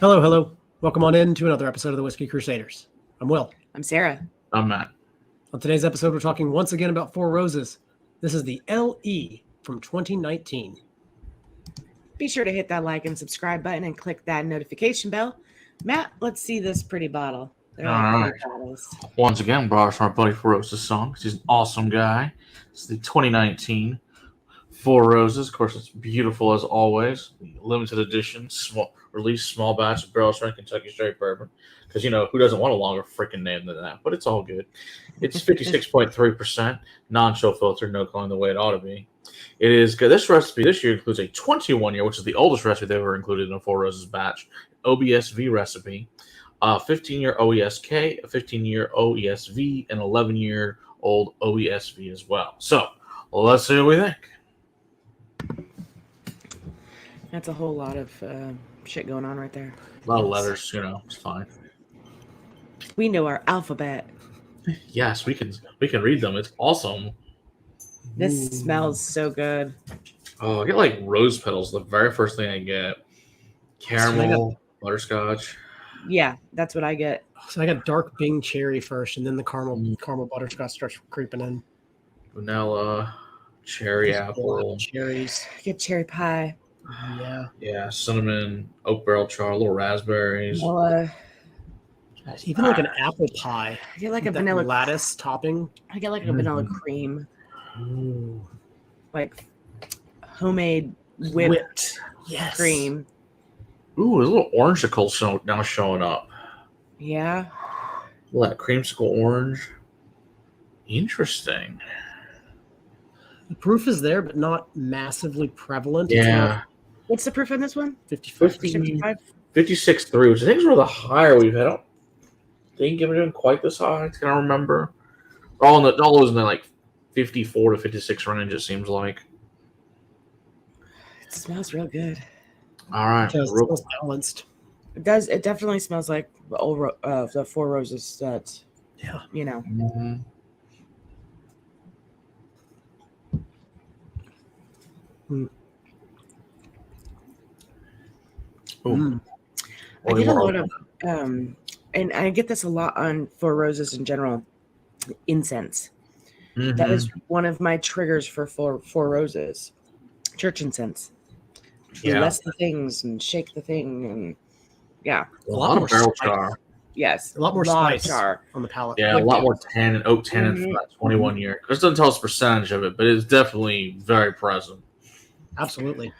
Hello, hello. Welcome on in to another episode of the Whiskey Crusaders. I'm Will. I'm Sarah. I'm Matt. On today's episode, we're talking once again about Four Roses. This is the LE from 2019. Be sure to hit that like and subscribe button and click that notification bell. Matt, let's see this pretty bottle. They're All pretty bottles. Once again, brought us from our buddy Feroz Hasan. He's an awesome guy. It's the 2019 Four Roses. Of course, it's beautiful as always. Limited edition, small batch of barrel strength Kentucky straight bourbon. Because, who doesn't want a longer freaking name than that? But it's all good. It's 56.3%, non-chill filter, no calling the way it ought to be. It is good. This recipe this year includes a 21-year, which is the oldest recipe they've ever included in a Four Roses batch, OBSV recipe, a 15-year OESK, a 15-year OESV, and 11-year old OESV as well. So, let's see what we think. That's a whole lot of shit going on right there. A lot of letters, it's fine. We know our alphabet. Yes, we can read them. It's awesome. This smells so good. Oh, I get like rose petals. The very first thing I get, caramel, butterscotch. Yeah, that's what I get. So I got dark Bing cherry first, and then the caramel butterscotch starts creeping in. Vanilla, cherry apple, cherries. I get cherry pie. Yeah, cinnamon, oak barrel char, little raspberries. Vanilla. Even like an apple pie. I get like a vanilla lattice topping. I get like a vanilla cream. Ooh. Like homemade whipped yes. cream. Ooh, there's a little orangeicle now showing up. Yeah. Look at that creamsicle orange. Interesting. The proof is there, but not massively prevalent. Yeah. What's the proof on this one? 55. 56.3, which I think is one of the higher we've had. I don't think it was doing quite this high. I can't remember. All those in the like 54 to 56 range, it seems like. It smells real good. All right. It smells balanced. It does. It definitely smells like the Four Roses that, Yeah. Mm-hmm. I get a lot of, and I get this a lot on Four Roses in general, incense. Mm-hmm. That is one of my triggers for Four Roses, church incense. You bless the things and shake the thing, and a lot more barrel char. Yes, a lot more spice char on the palate. Yeah, a lot more tannin, oak tannin for that 21 year. It doesn't tell us percentage of it, but it's definitely very present. Absolutely.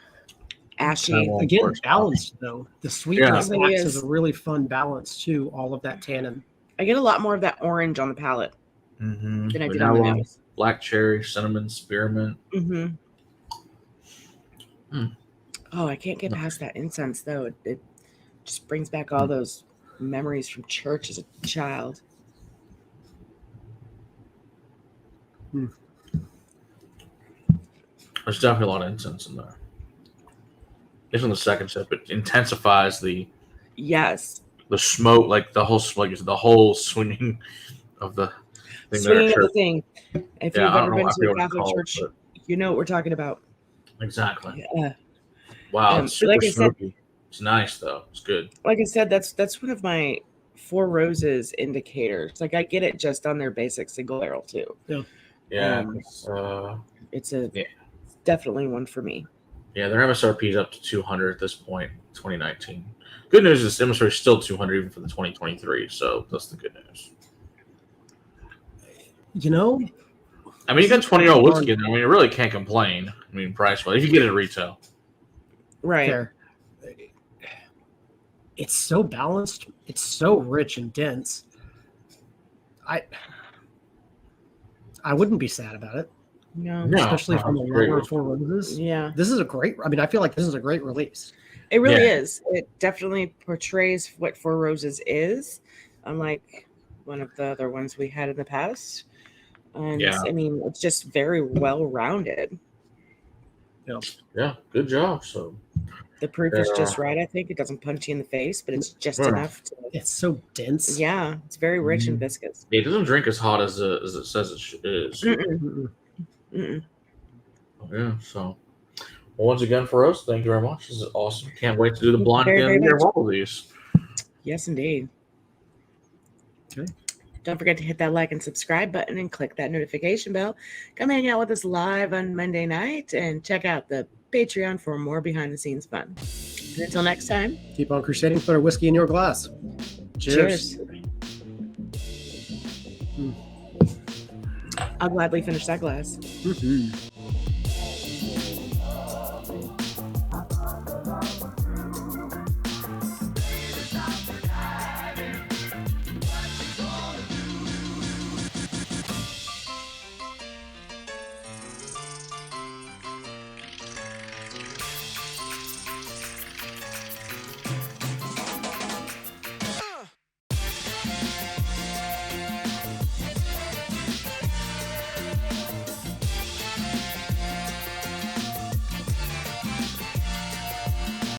Ashy. Again, balanced though. The sweetness acts as a really fun balance to all of that tannin. I get a lot more of that orange on the palate than I did on the nose. Black cherry, cinnamon, spearmint. Oh, I can't get past that incense though. It just brings back all those memories from church as a child. There's definitely a lot of incense in there. It's on the second sip. It intensifies the smoke, like the whole swinging of the thing. Swinging of the thing. If you've ever been to a Catholic church, you know what we're talking about. Exactly. Yeah. Wow, it's super smoky. It's nice though. It's good. Like I said, that's one of my Four Roses indicators. Like I get it just on their basic single barrel too. Yeah. It's definitely one for me. Yeah, their MSRP is up to 200 at this point, 2019. Good news is MSRP is still 200 even for the 2023, so that's the good news. You got 20-year-old whiskey in there. You really can't complain. Price-wise, if you get it at retail. Right. Fair. It's so balanced. It's so rich and dense. I wouldn't be sad about it. No, especially from a lower Four Roses. Yeah, this is a great. I feel like this is a great release. It really is. It definitely portrays what Four Roses is, unlike one of the other ones we had in the past. And it's just very well rounded. Yeah, good job. So the proof is just right. I think it doesn't punch you in the face, but it's just enough to. It's so dense. Yeah, it's very rich and viscous. It doesn't drink as hot as it says it is. Mm-mm. Mm-mm. Yeah, so Well, once again, Feroz, thank you very much. This is awesome. Can't wait to do the Thank you blind very, again very of much. all of these. Yes, indeed. Okay. Don't forget to hit that like and subscribe button and click that notification bell. Come hang out with us live on Monday night and check out the Patreon for more behind-the-scenes fun. And until next time, Keep on crusading. Put our whiskey in your glass. Cheers. I'll gladly finish that glass. Mm-hmm.